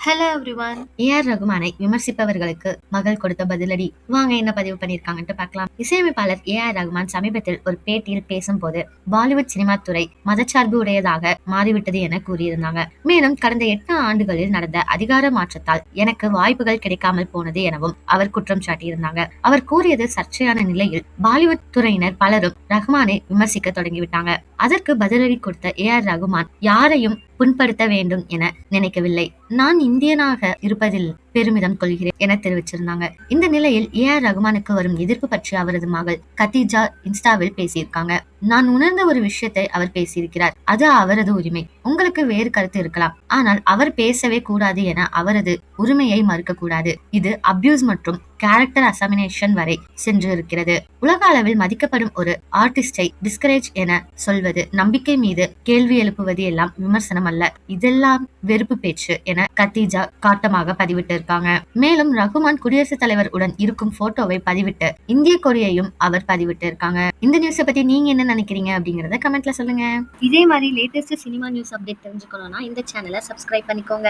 Hello everyone. AR ரகுமானை விமர்சிப்பவர்களுக்கு மகள் கொடுத்த பதிலடி. வாங்க என்ன பதிவு பண்ணிருக்காங்கன்னு பார்க்கலாம். இசையமைப்பாளர் ஏஆர் ரகுமான் சமீபத்தில் ஒரு பேட்டியில் பேசும்போது பாலிவுட் சினிமா துறை மதச்சார்பு உடையதாக மாறிவிட்டது என கூறியிருந்தாங்க. மேலும் கடந்த 8 ஆண்டுகளில் நடந்த அதிகார மாற்றத்தால் எனக்கு வாய்ப்புகள் கிடைக்காமல் போனது எனவும் அவர் குற்றம் சாட்டியிருந்தாங்க. அவர் கூறியது சர்ச்சையான நிலையில் பாலிவுட் துறையினர் பலரும் ரகுமானை விமர்சிக்க தொடங்கிவிட்டாங்க. அதற்கு பதிலடி கொடுத்த ஏஆர் ரகுமான் யாரையும் புண்படுத்த வேண்டும் என நினைக்கவில்லை. நான் இந்தியனாக இருப்பதில் பெருமிதம் கொள்கிறேன் என தெரிவிச்சிருந்தாங்க. இந்த நிலையில் ஏஆர் ரகுமானுக்கு வரும் எதிர்ப்பு பற்றி அவரது மகள் கத்தீஜா இன்ஸ்டாவில் பேசியிருக்காங்க. நான் உணர்ந்த ஒரு விஷயத்தை அவர் பேசியிருக்கிறார். அது அவரது உரிமை. உங்களுக்கு வேறு கருத்து இருக்கலாம். ஆனால் அவர் பேசவே கூடாது என அவரது உரிமையை மறுக்க கூடாது. இது அபியூஸ் மற்றும் கேரக்டர் அசாமினேஷன் வரை சென்று இருக்கிறது. உலக அளவில் மதிக்கப்படும் ஒரு ஆர்டிஸ்டை டிஸ்கரேஜ் என சொல்வது, நம்பிக்கை மீது கேள்வி எழுப்புவது எல்லாம் விமர்சனம் அல்ல. இதெல்லாம் வெறுப்பு பேச்சு என கத்தீஜா காட்டமாக பதிவிட்டு இருக்காங்க. மேலும் ரகுமான் குடியரசுத் தலைவர் உடன் இருக்கும் போட்டோவை பதிவிட்டு இந்திய கொடியையும் அவர் பதிவிட்டு இருக்காங்க. இந்த நியூஸை பத்தி நீங்க என்ன நினைக்கிறீங்க அப்படிங்கறத கமெண்ட்ல சொல்லுங்க. இதே மாதிரி லேட்டஸ்ட் சினிமா நியூஸ் அப்டேட் தெரிஞ்சுக்கணும்னா இந்த சேனலை சப்ஸ்கிரைப் பண்ணிக்கோங்க.